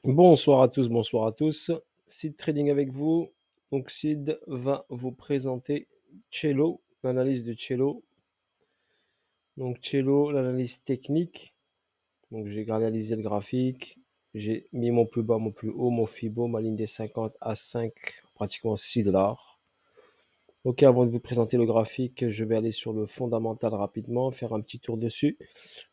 Bonsoir à tous, bonsoir à tous. Sid Trading avec vous. Donc Sid va vous présenter Cello, l'analyse de Cello. Donc Cello, l'analyse technique. Donc j'ai analysé le graphique. J'ai mis mon plus bas, mon plus haut, mon Fibo, ma ligne des 50 à 5, pratiquement $6. Ok, avant de vous présenter le graphique, je vais aller sur le fondamental rapidement, faire un petit tour dessus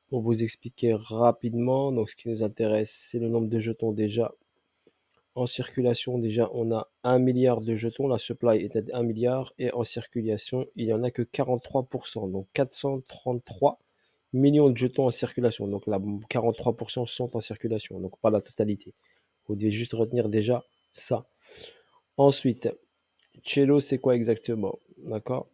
pour vous expliquer rapidement. Donc ce qui nous intéresse, c'est le nombre de jetons déjà en circulation. Déjà, on a 1 milliard de jetons. La supply est à 1 milliard. Et en circulation, il n'y en a que 43%. Donc 433 millions de jetons en circulation. Donc là, 43% sont en circulation. Donc pas la totalité. Vous devez juste retenir déjà ça. Ensuite, Cello, c'est quoi exactement? D'accord.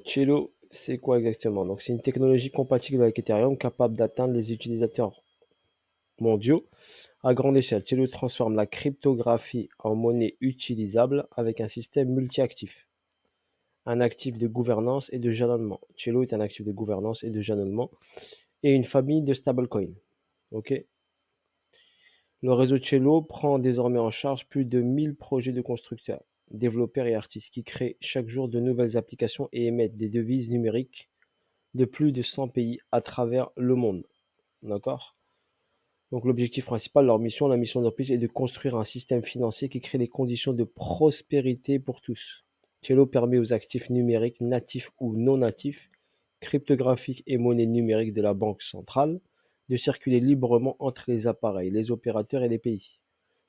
Cello, c'est quoi exactement? Donc c'est une technologie compatible avec Ethereum, capable d'atteindre les utilisateurs mondiaux à grande échelle. Cello transforme la cryptographie en monnaie utilisable avec un système multi-actif, un actif de gouvernance et de jalonnement. Cello est un actif de gouvernance et de jalonnement et une famille de stablecoins. Ok. Le réseau Cello prend désormais en charge plus de 1000 projets de constructeurs, développeurs et artistes qui créent chaque jour de nouvelles applications et émettent des devises numériques de plus de 100 pays à travers le monde. D'accord. Donc l'objectif principal, leur mission, la mission d'entreprise est de construire un système financier qui crée les conditions de prospérité pour tous. Cello permet aux actifs numériques natifs ou non natifs, cryptographiques et monnaies numériques de la banque centrale de circuler librement entre les appareils, les opérateurs et les pays.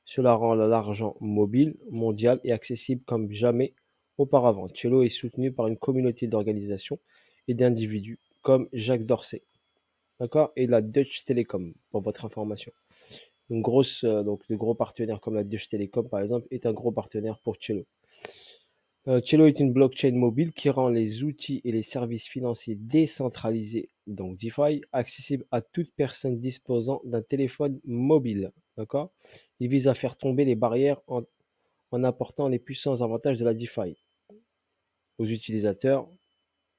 Cela rend l'argent mobile, mondial et accessible comme jamais auparavant. Cello est soutenu par une communauté d'organisations et d'individus comme Jacques Dorsey, d'accord, et la Deutsche Telekom, pour votre information. Une grosse, donc de gros partenaires comme la Deutsche Telekom, par exemple, est un gros partenaire pour Cello. Cello est une blockchain mobile qui rend les outils et les services financiers décentralisés, donc DeFi, accessibles à toute personne disposant d'un téléphone mobile. D'accord. Il vise à faire tomber les barrières en apportant les puissants avantages de la DeFi aux utilisateurs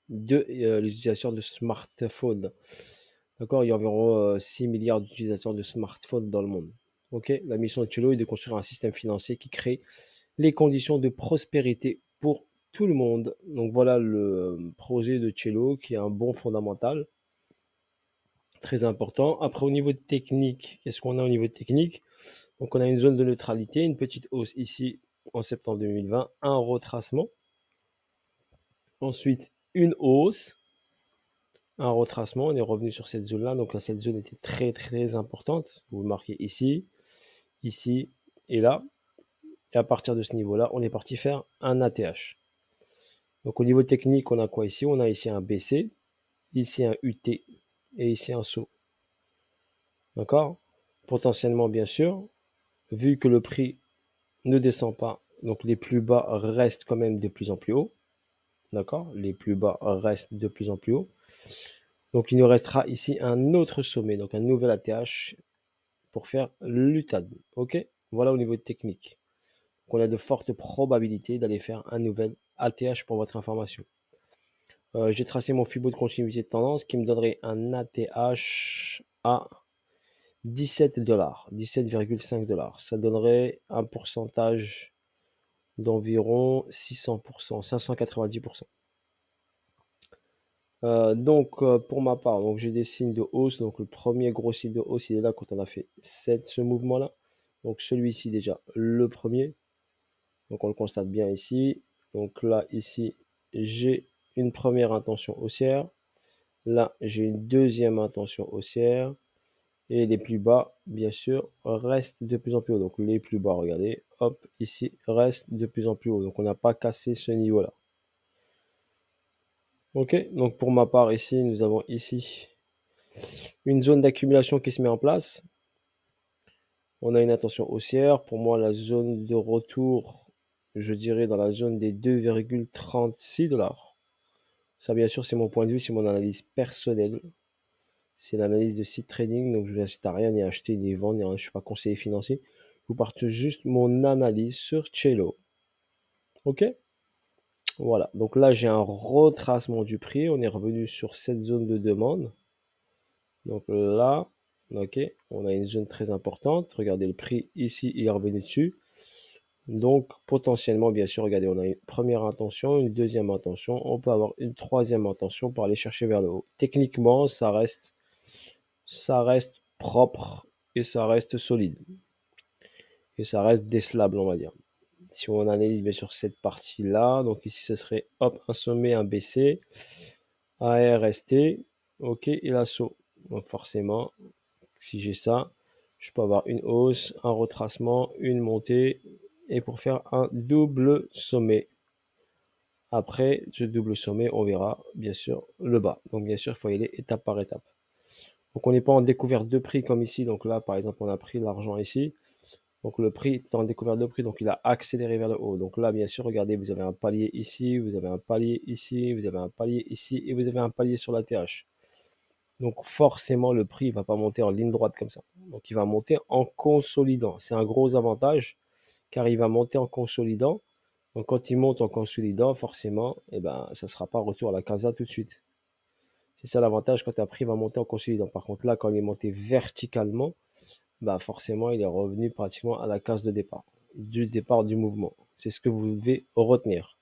les utilisateurs de smartphones. D'accord, il y a environ 6 milliards d'utilisateurs de smartphones dans le monde. Ok, la mission de Cello est de construire un système financier qui crée les conditions de prospérité pour tout le monde. Donc voilà le projet de Cello qui est un bon fondamental, très important. Après, au niveau technique, qu'est-ce qu'on a au niveau technique? Donc on a une zone de neutralité, une petite hausse ici en septembre 2020, un retracement. Ensuite, une hausse, un retracement. On est revenu sur cette zone-là. Donc là, cette zone était très très importante. Vous le marquez ici, ici et là. Et à partir de ce niveau-là, on est parti faire un ATH. Donc au niveau technique, on a quoi ici? On a ici un BC, ici un UT et ici un saut. D'accord? Potentiellement, bien sûr, vu que le prix ne descend pas, donc les plus bas restent quand même de plus en plus haut. D'accord? Les plus bas restent de plus en plus haut. Donc il nous restera ici un autre sommet, donc un nouvel ATH pour faire l'UTAD. Ok? Voilà au niveau technique. Donc on a de fortes probabilités d'aller faire un nouvel ATH pour votre information. J'ai tracé mon Fibo de continuité de tendance qui me donnerait un ATH à 17 dollars, 17,5 $. Ça donnerait un pourcentage d'environ 600%, 590%. Pour ma part, donc j'ai des signes de hausse. Donc le premier gros signe de hausse, il est là quand on a fait ce mouvement-là. Donc celui-ci déjà, le premier. Donc on le constate bien ici. Donc là, ici, j'ai une première intention haussière. Là, j'ai une deuxième intention haussière. Et les plus bas, bien sûr, restent de plus en plus haut. Donc les plus bas, regardez, hop, ici, restent de plus en plus haut. Donc on n'a pas cassé ce niveau-là. Ok, donc pour ma part, ici, nous avons ici une zone d'accumulation qui se met en place. On a une intention haussière. Pour moi, la zone de retour, je dirais dans la zone des 2,36 $. Ça, bien sûr, c'est mon point de vue, c'est mon analyse personnelle. C'est l'analyse de Sid Trading, donc je vous incite à rien, ni à acheter, ni vendre, je ne suis pas conseiller financier. Je vous partage juste mon analyse sur Cello. Ok? Voilà, donc là j'ai un retracement du prix, on est revenu sur cette zone de demande. Donc là, Ok, on a une zone très importante. Regardez le prix ici, il est revenu dessus. Donc, potentiellement, bien sûr, regardez, on a une première intention, une deuxième intention. On peut avoir une troisième intention pour aller chercher vers le haut. Techniquement, ça reste propre et ça reste solide. Et ça reste décelable, on va dire. Si on analyse bien sûr cette partie-là, donc ici ce serait hop, un sommet, un BC, ARST, ok, et l'assaut. Donc forcément, si j'ai ça, je peux avoir une hausse, un retracement, une montée, et pour faire un double sommet. Après ce double sommet, on verra bien sûr le bas. Donc bien sûr, il faut y aller étape par étape. Donc on n'est pas en découverte de prix comme ici. Donc là, par exemple, on a pris l'argent ici. Donc le prix est en découverte de prix, donc il a accéléré vers le haut. Donc là, bien sûr, regardez, vous avez un palier ici, vous avez un palier ici, vous avez un palier ici, et vous avez un palier sur la TH. Donc forcément, le prix ne va pas monter en ligne droite comme ça. Donc il va monter en consolidant. C'est un gros avantage, car il va monter en consolidant. Donc quand il monte en consolidant, forcément, eh ben, ça ne sera pas retour à la casa tout de suite. C'est ça l'avantage quand un prix va monter en consolidant. Par contre, là, quand il est monté verticalement, bah forcément, il est revenu pratiquement à la case de départ, du départ du mouvement. C'est ce que vous devez retenir.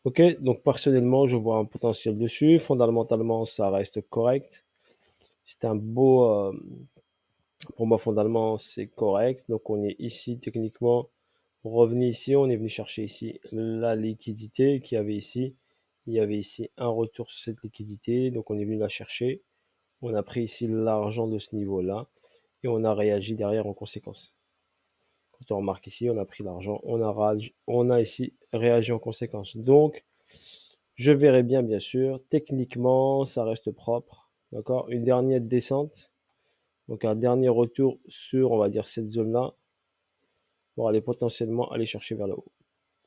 Ok, donc personnellement, je vois un potentiel dessus. Fondamentalement, ça reste correct. C'est un beau, pour moi, fondamentalement, c'est correct. Donc, on est ici, techniquement, revenu ici. On est venu chercher ici la liquidité qu'il y avait ici. Il y avait ici un retour sur cette liquidité. Donc, on est venu la chercher. On a pris ici l'argent de ce niveau-là. Et on a réagi derrière en conséquence. Quand on remarque ici, on a pris l'argent, on a ici réagi en conséquence. Donc, je verrai bien sûr. Techniquement, ça reste propre. D'accord. Une dernière descente. Donc, un dernier retour sur, on va dire, cette zone-là pour aller potentiellement aller chercher vers le haut.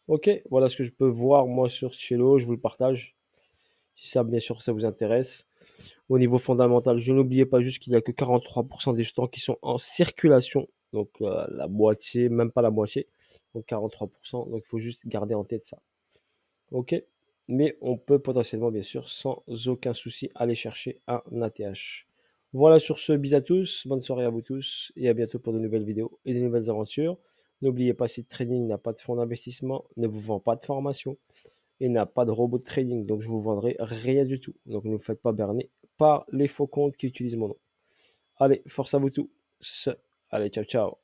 Ok, voilà ce que je peux voir moi sur Cello. Je vous le partage. Si ça, bien sûr, ça vous intéresse. Au niveau fondamental, je n'oubliez pas juste qu'il n'y a que 43% des jetons qui sont en circulation. Donc la moitié, même pas la moitié. Donc 43%. Donc il faut juste garder en tête ça. Ok. Mais on peut potentiellement, bien sûr, sans aucun souci, aller chercher un ATH. Voilà sur ce, bis à tous. Bonne soirée à vous tous. Et à bientôt pour de nouvelles vidéos et de nouvelles aventures. N'oubliez pas, si trading n'a pas de fonds d'investissement, ne vous vend pas de formation et n'a pas de robot de trading. Donc, je vous vendrai rien du tout. Donc, ne vous faites pas berner par les faux comptes qui utilisent mon nom. Allez, force à vous tous. Allez, ciao, ciao.